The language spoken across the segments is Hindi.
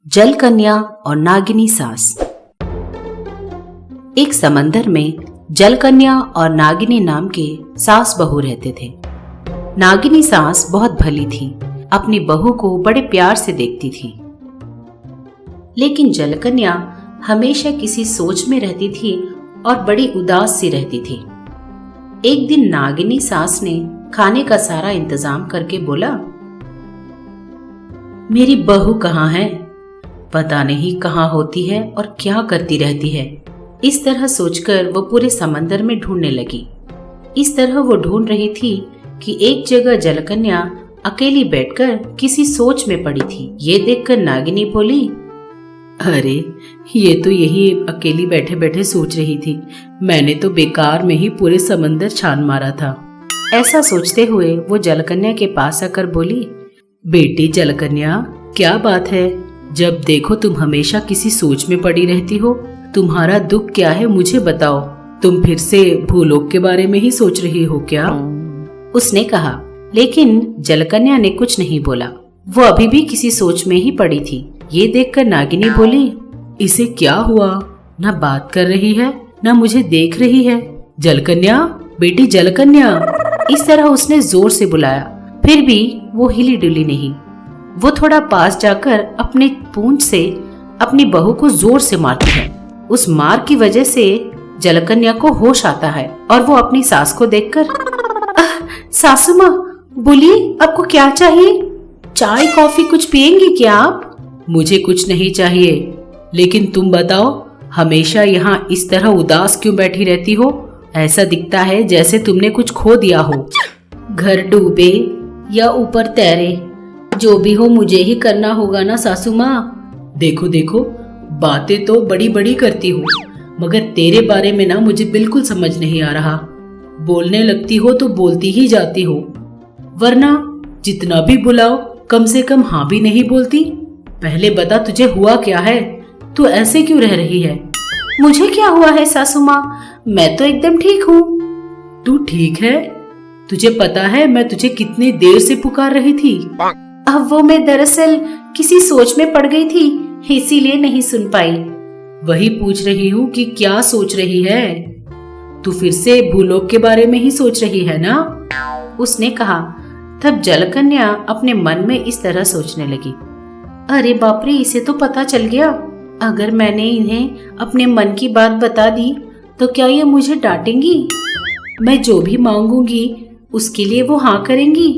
जलकन्या और नागिनी सास। एक समंदर में जलकन्या और नागिनी नाम के सास बहू रहते थे। नागिनी सास बहुत भली थी, अपनी बहू को बड़े प्यार से देखती थी। लेकिन जलकन्या हमेशा किसी सोच में रहती थी और बड़ी उदास सी रहती थी। एक दिन नागिनी सास ने खाने का सारा इंतजाम करके बोला, मेरी बहू कहाँ है? पता नहीं कहाँ होती है और क्या करती रहती है। इस तरह सोचकर वो पूरे समंदर में ढूंढने लगी। इस तरह वो ढूंढ रही थी कि एक जगह जलकन्या अकेली बैठकर किसी सोच में पड़ी थी। ये देखकर नागिनी बोली, अरे ये तो यही अकेली बैठे बैठे सोच रही थी। मैंने तो बेकार में ही पूरे समंदर छान मारा था। ऐसा सोचते हुए वो जलकन्या के पास आकर बोली, बेटी जलकन्या, क्या बात है? जब देखो तुम हमेशा किसी सोच में पड़ी रहती हो। तुम्हारा दुख क्या है, मुझे बताओ। तुम फिर से भूलोक के बारे में ही सोच रही हो क्या? उसने कहा। लेकिन जलकन्या ने कुछ नहीं बोला। वो अभी भी किसी सोच में ही पड़ी थी। ये देखकर नागिनी बोली, इसे क्या हुआ? ना बात कर रही है, ना मुझे देख रही है। जलकन्या, बेटी जलकन्या। इस तरह उसने जोर से बुलाया, फिर भी वो हिली डुली नहीं। वो थोड़ा पास जाकर अपने पूंछ से अपनी बहू को जोर से मारती है। उस मार की वजह से जलकन्या को होश आता है और वो अपनी सास को देखकर, सासू माँ, बोलिए आपको क्या चाहिए? चाय कॉफी कुछ पियेंगी क्या आप? मुझे कुछ नहीं चाहिए, लेकिन तुम बताओ, हमेशा यहाँ इस तरह उदास क्यों बैठी रहती हो? ऐसा दिखता है जैसे तुमने कुछ खो दिया हो। घर डूबे या ऊपर तैरे, जो भी हो मुझे ही करना होगा ना सासू माँ। देखो देखो, बातें तो बड़ी बड़ी करती हो, मगर तेरे बारे में ना मुझे बिल्कुल समझ नहीं आ रहा। बोलने लगती हो तो बोलती ही जाती हो, वरना जितना भी बुलाओ कम से कम हाँ भी नहीं बोलती। पहले बता, तुझे हुआ क्या है? तू ऐसे क्यों रह रही है? मुझे क्या हुआ है सासू माँ, मैं तो एकदम ठीक हूँ। तू ठीक है? तुझे पता है मैं तुझे कितनी देर से पुकार रही थी। अब वो मैं दरअसल किसी सोच में पड़ गई थी, इसीलिए नहीं सुन पाई। वही पूछ रही हूँ कि क्या सोच रही है? तू फिर से भूलोक के बारे में ही सोच रही है ना? उसने कहा। तब जलकन्या अपने मन में इस तरह सोचने लगी, अरे बाप रे, इसे तो पता चल गया। अगर मैंने इन्हें अपने मन की बात बता दी तो क्या ये मुझे डांटेंगी? मैं जो भी मांगूंगी उसके लिए वो हाँ करेंगी।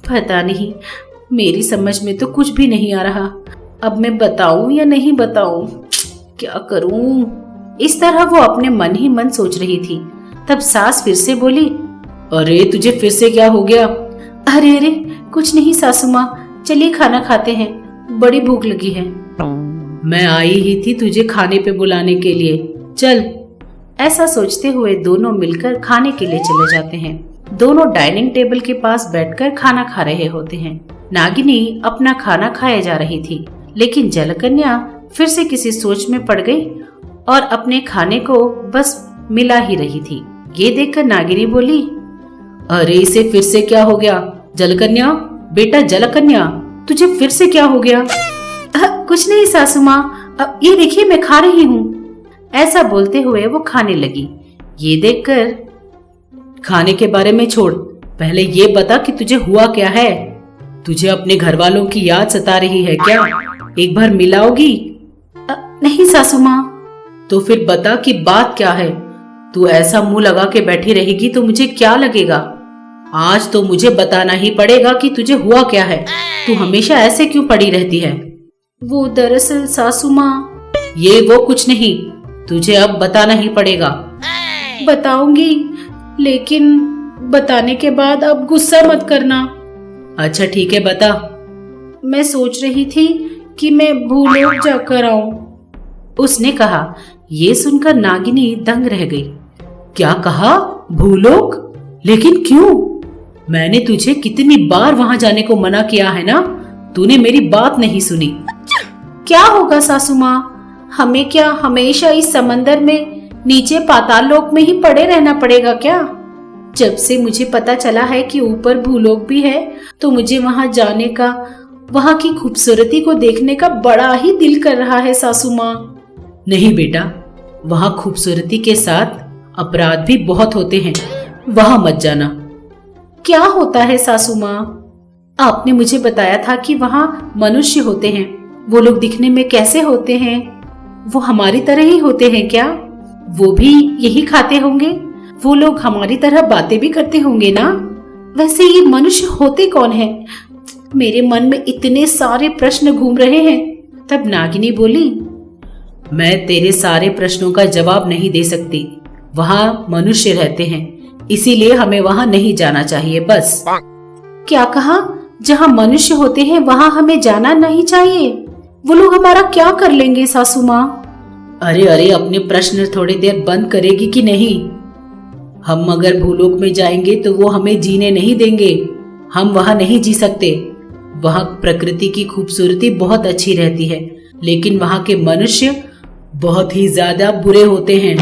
पता नहीं, मेरी समझ में तो कुछ भी नहीं आ रहा। अब मैं बताऊं या नहीं बताऊं, क्या करूं? इस तरह वो अपने मन ही मन सोच रही थी। तब सास फिर से बोली, अरे तुझे फिर से क्या हो गया? अरे अरे कुछ नहीं सासू माँ, चलिए खाना खाते हैं, बड़ी भूख लगी है। मैं आई ही थी तुझे खाने पे बुलाने के लिए, चल। ऐसा सोचते हुए दोनों मिलकर खाने के लिए चले जाते हैं। दोनों डाइनिंग टेबल के पास बैठकर खाना खा रहे होते हैं। नागिनी अपना खाना खाए जा रही थी, लेकिन जलकन्या फिर से किसी सोच में पड़ गई और अपने खाने को बस मिला ही रही थी। ये देखकर नागिनी बोली, अरे इसे फिर से क्या हो गया? जलकन्या, बेटा जलकन्या, तुझे फिर से क्या हो गया? कुछ नहीं सासू माँ, अब ये देखिए मैं खा रही हूँ। ऐसा बोलते हुए वो खाने लगी। ये देखकर, खाने के बारे में छोड़, पहले ये बता कि तुझे हुआ क्या है? तुझे अपने घर वालों की याद सता रही है क्या? एक बार मिलाओगी? नहीं सासू माँ। तो फिर बता कि बात क्या है? तू ऐसा मुंह लगा के बैठी रहेगी तो मुझे क्या लगेगा? आज तो मुझे बताना ही पड़ेगा कि तुझे हुआ क्या है। तू हमेशा ऐसे क्यों पड़ी रहती है? वो दरअसल सासू माँ, ये वो कुछ नहीं, तुझे अब बताना ही पड़ेगा। बताऊंगी, लेकिन बताने के बाद अब गुस्सा मत करना। अच्छा ठीक है, बता। मैं सोच रही थी कि मैं भूलोक जाकर आऊं। उसने कहा। ये सुनकर नागिनी दंग रह गई। क्या कहा? भूलोक? लेकिन क्यों? मैंने तुझे कितनी बार वहां जाने को मना किया है ना, तूने मेरी बात नहीं सुनी। क्या होगा सासू माँ, हमें क्या हमेशा इस समंदर में नीचे पाताल लोक में ही पड़े रहना पड़ेगा क्या? जब से मुझे पता चला है कि ऊपर भूलोक भी है, तो मुझे वहां जाने का वहाँ की खूबसूरती को देखने का बड़ा ही दिल कर रहा है सासू माँ। नहीं बेटा, वहाँ खूबसूरती के साथ अपराध भी बहुत होते हैं, वहाँ मत जाना। क्या होता है सासू माँ? आपने मुझे बताया था कि वहाँ मनुष्य होते हैं। वो लोग दिखने में कैसे होते हैं? वो हमारी तरह ही होते हैं क्या? वो भी यही खाते होंगे? वो लोग हमारी तरह बातें भी करते होंगे ना? वैसे ये मनुष्य होते कौन हैं? मेरे मन में इतने सारे प्रश्न घूम रहे हैं। तब नागिनी बोली, मैं तेरे सारे प्रश्नों का जवाब नहीं दे सकती। वहाँ मनुष्य रहते हैं, इसीलिए हमें वहाँ नहीं जाना चाहिए, बस। क्या कहा? जहाँ मनुष्य होते हैं वहाँ हमें जाना नहीं चाहिए? वो लोग हमारा क्या कर लेंगे सासू माँ? अरे अरे, अपने प्रश्न थोड़ी देर बंद करेगी कि नहीं? हम अगर भूलोक में जाएंगे तो वो हमें जीने नहीं देंगे। हम वहाँ नहीं जी सकते। वहाँ प्रकृति की खूबसूरती बहुत अच्छी रहती है, लेकिन वहाँ के मनुष्य बहुत ही ज्यादा बुरे होते हैं।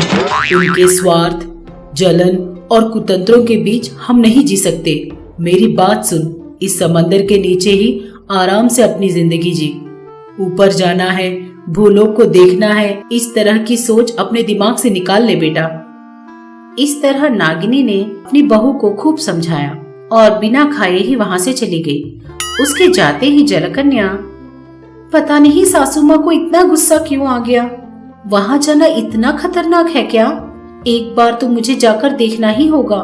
उनके स्वार्थ, जलन और कुतंत्रों के बीच हम नहीं जी सकते। मेरी बात सुन, इस समंदर के नीचे ही आराम से अपनी जिंदगी जी। ऊपर जाना है, भूलोक को देखना है, इस तरह की सोच अपने दिमाग से निकाल ले बेटा। इस तरह नागिनी ने अपनी बहू को खूब समझाया और बिना खाए ही वहाँ से चली गई। उसके जाते ही जलकन्या, पता नहीं सासू माँ को इतना गुस्सा क्यों आ गया? वहाँ जाना इतना खतरनाक है क्या? एक बार तो मुझे जाकर देखना ही होगा।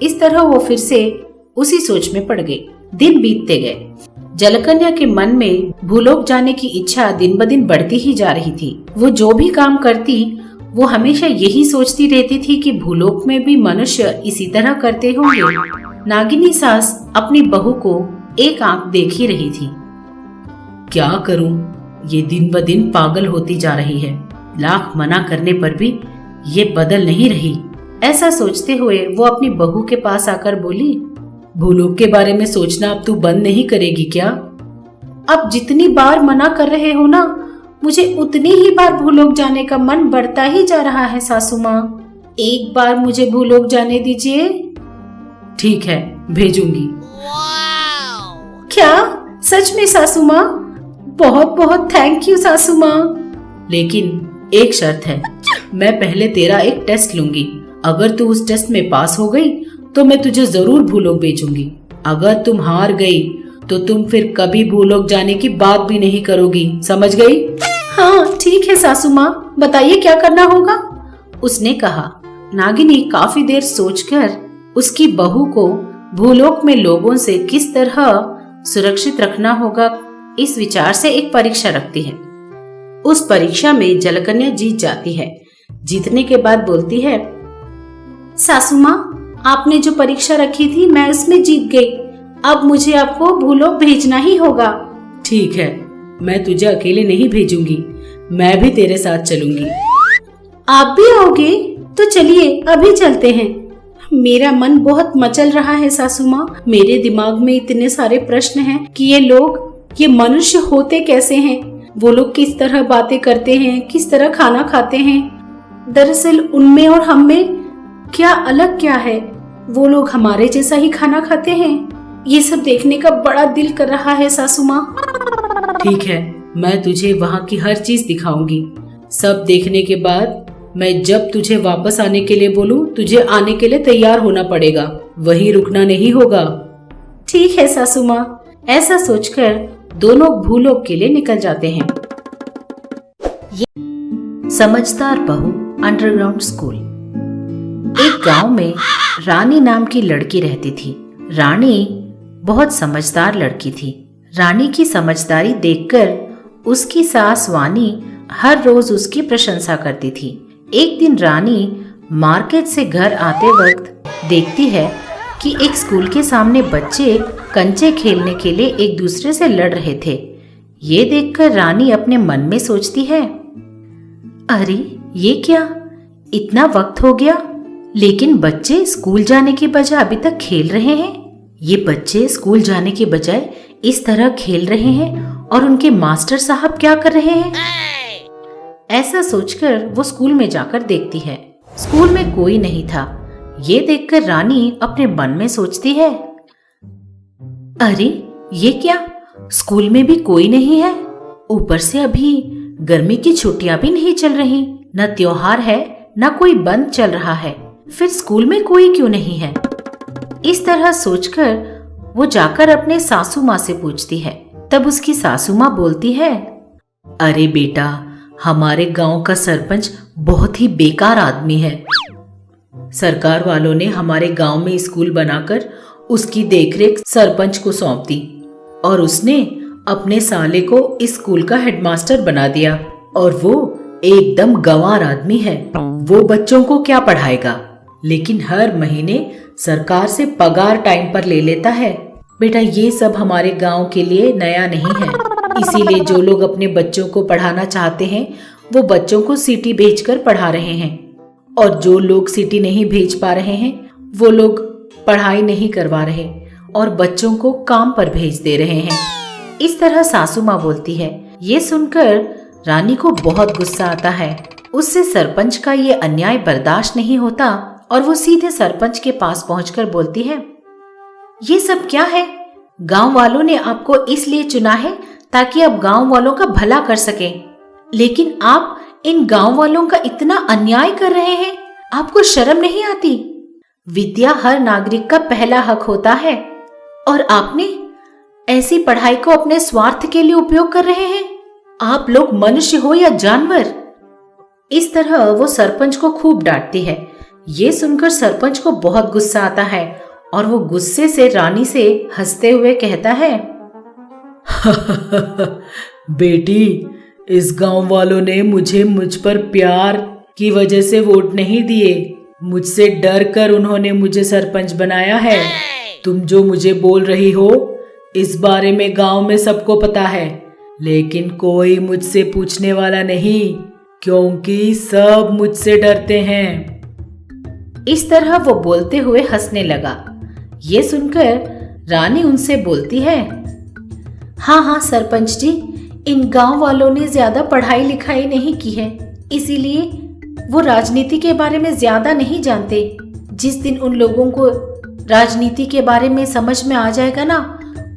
इस तरह वो फिर से उसी सोच में पड़ गई। दिन बीतते गए। जलकन्या के मन में भूलोक जाने की इच्छा दिन ब दिन बढ़ती ही जा रही थी। वो जो भी काम करती, वो हमेशा यही सोचती रहती थी कि भूलोक में भी मनुष्य इसी तरह करते होंगे। नागिनी सास अपनी बहू को एक आंख देख ही रही थी। क्या करूं? ये दिन ब दिन पागल होती जा रही है। लाख मना करने पर भी ये बदल नहीं रही। ऐसा सोचते हुए वो अपनी बहू के पास आकर बोली, भूलोक के बारे में सोचना अब तू बंद नहीं करेगी क्या? अब जितनी बार मना कर रहे हो ना, मुझे उतनी ही बार भूलोक जाने का मन बढ़ता ही जा रहा है सासू माँ। एक बार मुझे भूलोक जाने दीजिए। ठीक है, भेजूंगी। क्या? सच में सासू माँ? बहुत बहुत थैंक यू सासू माँ। लेकिन एक शर्त है, मैं पहले तेरा एक टेस्ट लूंगी। अगर तू उस टेस्ट में पास हो गई तो मैं तुझे जरूर भूलोक भेजूंगी। अगर तुम हार गई तो तुम फिर कभी भूलोक जाने की बात भी नहीं करोगी, समझ गई? हाँ ठीक है सासू माँ, बताइए क्या करना होगा? उसने कहा। नागिनी काफी देर सोचकर उसकी बहू को भूलोक में लोगों से किस तरह सुरक्षित रखना होगा, इस विचार से एक परीक्षा रखती है। उस परीक्षा में जलकन्या जीत जाती है। जीतने के बाद बोलती है, सासू माँ, आपने जो परीक्षा रखी थी मैं उसमें जीत गई। अब मुझे आपको भूलोक भेजना ही होगा। ठीक है, मैं तुझे अकेले नहीं भेजूंगी, मैं भी तेरे साथ चलूंगी। आप भी आओगे? तो चलिए अभी चलते हैं। मेरा मन बहुत मचल रहा है सासू माँ। मेरे दिमाग में इतने सारे प्रश्न हैं कि ये मनुष्य होते कैसे हैं? वो लोग किस तरह बातें करते हैं, किस तरह खाना खाते हैं? दरअसल उनमें और हम में क्या अलग क्या है? वो लोग हमारे जैसा ही खाना खाते हैं। ये सब देखने का बड़ा दिल कर रहा है सासू माँ। ठीक है, मैं तुझे वहाँ की हर चीज दिखाऊंगी। सब देखने के बाद मैं जब तुझे वापस आने के लिए बोलूं, तुझे आने के लिए तैयार होना पड़ेगा, वहीं रुकना नहीं होगा। ठीक है सासू माँ। ऐसा सोचकर दोनों भूलोक के लिए निकल जाते हैं। समझदार बहू अंडरग्राउंड स्कूल। एक गांव में रानी नाम की लड़की रहती थी। रानी बहुत समझदार लड़की थी। रानी की समझदारी देखकर उसकी सास वानी हर रोज उसकी प्रशंसा करती थी। एक दिन रानी मार्केट से घर आते वक्त देखती है कि एक स्कूल के सामने बच्चे कंचे खेलने के लिए एक दूसरे से लड़ रहे थे। ये देखकर रानी अपने मन में सोचती है, अरे ये क्या, इतना वक्त हो गया लेकिन बच्चे स्कूल जाने के बजाय अभी तक खेल रहे हैं। ये बच्चे स्कूल जाने के बजाय इस तरह खेल रहे हैं और उनके मास्टर साहब क्या कर रहे हैं? ऐसा सोचकर वो स्कूल में जाकर देखती है। स्कूल में कोई नहीं था। ये देखकर रानी अपने मन में सोचती है, अरे ये क्या, स्कूल में भी कोई नहीं है, ऊपर से अभी गर्मी की छुट्टियां भी नहीं चल रही, न त्योहार है न कोई बंद चल रहा है, फिर स्कूल में कोई क्यों नहीं है। इस तरह सोचकर वो जाकर अपने सासू माँ से पूछती है। तब उसकी सासू माँ बोलती है, अरे बेटा, हमारे गांव का सरपंच बहुत ही बेकार आदमी है। सरकार वालों ने हमारे गांव में स्कूल बनाकर उसकी देखरेख सरपंच को सौंप दी और उसने अपने साले को इस स्कूल का हेडमास्टर बना दिया और वो एकदम गंवार आदमी है। वो बच्चों को क्या पढ़ाएगा, लेकिन हर महीने सरकार से पगार टाइम पर ले लेता है। बेटा, ये सब हमारे गांव के लिए नया नहीं है, इसीलिए जो लोग अपने बच्चों को पढ़ाना चाहते हैं वो बच्चों को सिटी भेजकर पढ़ा रहे हैं, और जो लोग सिटी नहीं भेज पा रहे हैं वो लोग पढ़ाई नहीं करवा रहे और बच्चों को काम पर भेज दे रहे हैं। इस तरह सासू माँ बोलती है। ये सुनकर रानी को बहुत गुस्सा आता है। उससे सरपंच का ये अन्याय बर्दाश्त नहीं होता और वो सीधे सरपंच के पास पहुंचकर बोलती है, ये सब क्या है? गांव वालों ने आपको इसलिए चुना है ताकि आप गांव वालों का भला कर सकें, लेकिन आप इन गांव वालों का इतना अन्याय कर रहे हैं। आपको शर्म नहीं आती? विद्या हर नागरिक का पहला हक होता है और आपने ऐसी पढ़ाई को अपने स्वार्थ के लिए उपयोग कर रहे हैं। आप लोग मनुष्य हो या जानवर? इस तरह वो सरपंच को खूब डांटती है। ये सुनकर सरपंच को बहुत गुस्सा आता है और वो गुस्से से रानी से हंसते हुए कहता है, बेटी, इस गांव वालों ने मुझ पर प्यार की वजह से वोट नहीं दिए, मुझसे डर कर उन्होंने मुझे सरपंच बनाया है। तुम जो मुझे बोल रही हो इस बारे में गांव में सबको पता है, लेकिन कोई मुझसे पूछने वाला नहीं, क्योंकि सब मुझसे डरते हैं। इस तरह वो बोलते हुए हंसने लगा। ये सुनकर रानी उनसे बोलती है, हाँ सरपंच जी, इन गांव वालों ने ज्यादा पढ़ाई लिखाई नहीं की है, इसीलिए वो राजनीति के बारे में ज्यादा नहीं जानते। जिस दिन उन लोगों को राजनीति के बारे में समझ में आ जाएगा ना,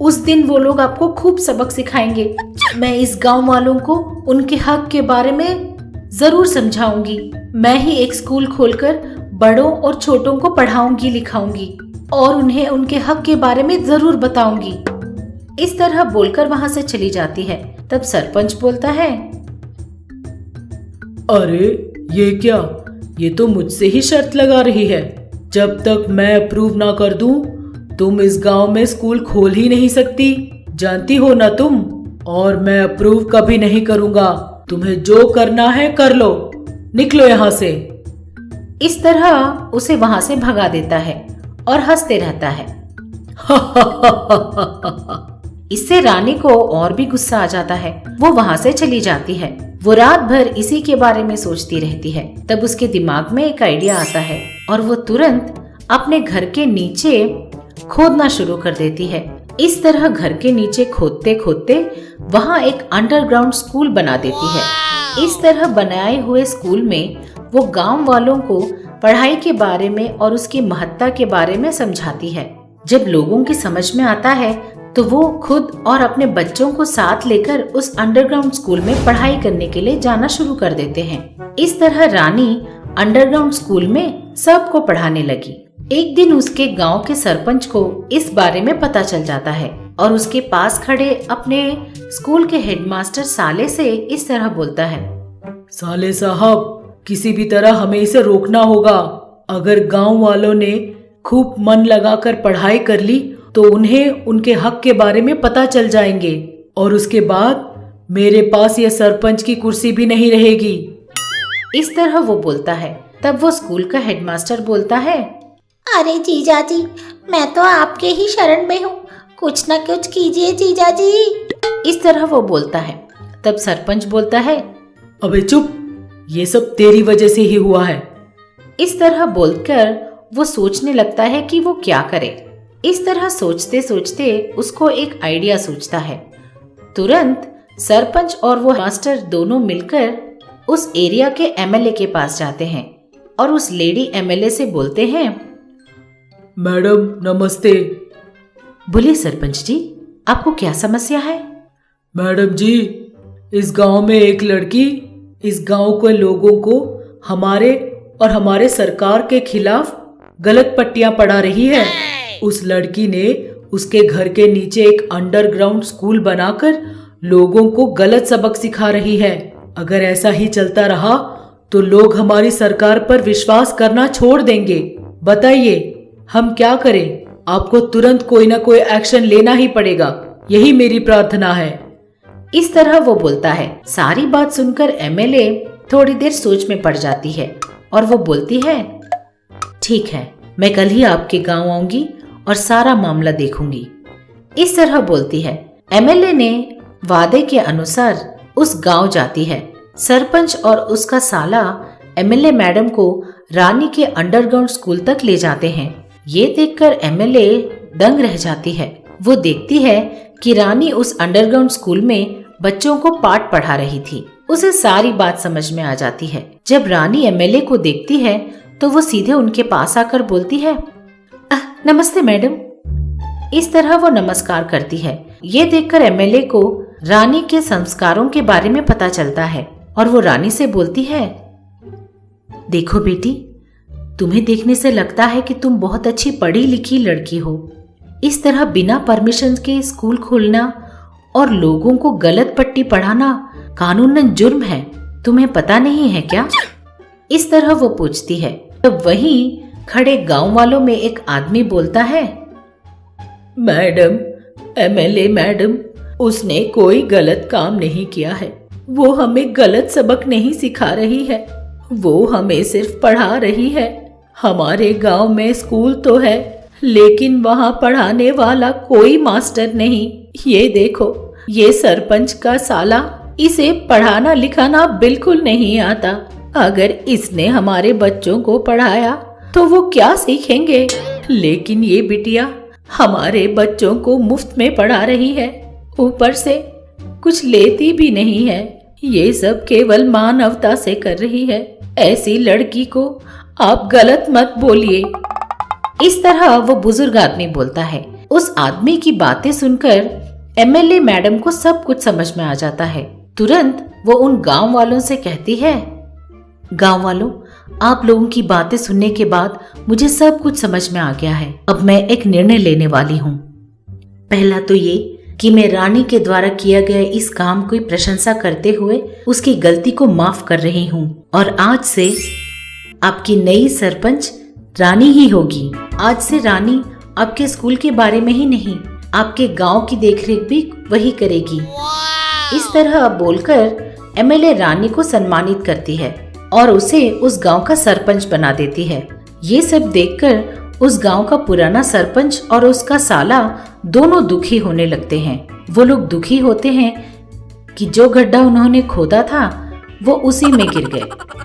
उस दिन वो लोग आपको खूब सबक सिखाएंगे। मैं इस गांव वालों को उनके हक के बारे में जरूर समझाऊंगी। मैं ही एक स्कूल खोलकर बड़ों और छोटों को पढ़ाऊंगी लिखाऊंगी और उन्हें उनके हक के बारे में जरूर बताऊंगी। इस तरह बोलकर वहां से चली जाती है। तब सरपंच बोलता है, अरे ये क्या, ये तो मुझसे ही शर्त लगा रही है। जब तक मैं अप्रूव ना कर दूं तुम इस गांव में स्कूल खोल ही नहीं सकती, जानती हो ना तुम। और मैं अप्रूव कभी नहीं करूंगा। तुम्हें जो करना है कर लो, निकलो यहाँ से। इस तरह उसे वहां से भगा देता है और हंसते रहता है। इससे रानी को और भी गुस्सा आ जाता है। वो वहां से चली जाती है। वो रात भर इसी के बारे में सोचती रहती है। तब उसके दिमाग में एक आइडिया आता है और वो तुरंत अपने घर के नीचे खोदना शुरू कर देती है। इस तरह घर के नीचे खोदते खोदते वहाँ एक अंडरग्राउंड स्कूल बना देती है। इस तरह बनाए हुए स्कूल में वो गांव वालों को पढ़ाई के बारे में और उसकी महत्ता के बारे में समझाती है। जब लोगों की समझ में आता है तो वो खुद और अपने बच्चों को साथ लेकर उस अंडरग्राउंड स्कूल में पढ़ाई करने के लिए जाना शुरू कर देते हैं। इस तरह रानी अंडरग्राउंड स्कूल में सबको पढ़ाने लगी। एक दिन उसके गांव के सरपंच को इस बारे में पता चल जाता है और उसके पास खड़े अपने स्कूल के हेडमास्टर साले से इस तरह बोलता है, साले साहब, किसी भी तरह हमें इसे रोकना होगा। अगर गांव वालों ने खूब मन लगाकर पढ़ाई कर ली तो उन्हें उनके हक के बारे में पता चल जाएंगे और उसके बाद मेरे पास यह सरपंच की कुर्सी भी नहीं रहेगी। इस तरह वो बोलता है। तब वो स्कूल का हेडमास्टर बोलता है, अरे जीजा जी, मैं तो आपके ही शरण में हूँ, कुछ न कुछ कीजिए जीजा जी। इस तरह वो बोलता है। तब सरपंच बोलता है, अबे चुप, ये सब तेरी वजह से ही हुआ है। इस तरह बोलकर वो सोचने लगता है कि वो क्या करे। इस तरह सोचते सोचते उसको एक आइडिया सूझता है। तुरंत सरपंच और वो मास्टर दोनों मिलकर उस एरिया के एमएलए के पास जाते हैं और उस लेडी एमएलए से बोलते हैं, मैडम नमस्ते। बोले सरपंच जी, आपको क्या समस्या है? मैडम जी, इस गांव में एक लड़की इस गांव के लोगों को हमारे और हमारे सरकार के खिलाफ गलत पट्टियां पढ़ा रही है। उस लड़की ने उसके घर के नीचे एक अंडरग्राउंड स्कूल बनाकर लोगों को गलत सबक सिखा रही है। अगर ऐसा ही चलता रहा तो लोग हमारी सरकार पर विश्वास करना छोड़ देंगे। बताइए हम क्या करें? आपको तुरंत कोई ना कोई एक्शन लेना ही पड़ेगा, यही मेरी प्रार्थना है। इस तरह वो बोलता है। सारी बात सुनकर एमएलए थोड़ी देर सोच में पड़ जाती है और वो बोलती है, ठीक है, मैं कल ही आपके गांव आऊंगी और सारा मामला देखूंगी। इस तरह बोलती है। एमएलए ने वादे के अनुसार उस गांव जाती है। सरपंच और उसका साला एमएलए मैडम को रानी के अंडरग्राउंड स्कूल तक ले जाते हैं। ये देखकर एमएलए दंग रह जाती है। वो देखती है कि रानी उस अंडरग्राउंड स्कूल में बच्चों को पाठ पढ़ा रही थी। उसे सारी बात समझ में आ जाती है। जब रानी एमएलए को देखती है तो वो सीधे उनके पास आकर बोलती है, नमस्ते मैडम। इस तरह वो नमस्कार करती है। ये देखकर एमएलए को रानी के संस्कारों के बारे में पता चलता है और वो रानी से बोलती है, देखो बेटी, तुम्हें देखने से लगता है कि तुम बहुत अच्छी पढ़ी लिखी लड़की हो। इस तरह बिना परमिशन के स्कूल खोलना और लोगों को गलत पट्टी पढ़ाना कानूनन जुर्म है, तुम्हें पता नहीं है क्या? इस तरह वो पूछती है। तब वहीं खड़े गांव वालों में एक आदमी बोलता है, मैडम, एमएलए मैडम, उसने कोई गलत काम नहीं किया है। वो हमें गलत सबक नहीं सिखा रही है, वो हमें सिर्फ पढ़ा रही है। हमारे गांव में स्कूल तो है लेकिन वहाँ पढ़ाने वाला कोई मास्टर नहीं। ये देखो, ये सरपंच का साला, इसे पढ़ाना लिखाना बिल्कुल नहीं आता। अगर इसने हमारे बच्चों को पढ़ाया तो वो क्या सीखेंगे? लेकिन ये बिटिया हमारे बच्चों को मुफ्त में पढ़ा रही है, ऊपर से कुछ लेती भी नहीं है। ये सब केवल मानवता से कर रही है। ऐसी लड़की को आप गलत मत बोलिए। इस तरह वो बुजुर्ग आदमी बोलता है। उस आदमी की बातें सुनकर एमएलए मैडम को सब कुछ समझ में आ जाता है। तुरंत वो उन गांव वालों से कहती है, गांव वालों, आप लोगों की बातें सुनने के बाद मुझे सब कुछ समझ में आ गया है। अब मैं एक निर्णय लेने वाली हूँ। पहला तो ये कि मैं रानी के द्वारा किया गया इस काम की प्रशंसा करते हुए उसकी गलती को माफ कर रही हूँ और आज से आपकी नई सरपंच रानी ही होगी। आज से रानी आपके स्कूल के बारे में ही नहीं, आपके गांव की देखरेख भी वही करेगी। इस तरह बोलकर एमएलए रानी को सम्मानित करती है और उसे उस गांव का सरपंच बना देती है। ये सब देखकर उस गांव का पुराना सरपंच और उसका साला दोनों दुखी होने लगते हैं। वो लोग दुखी होते हैं कि जो गड्ढा उन्होंने खोदा था वो उसी में गिर गए।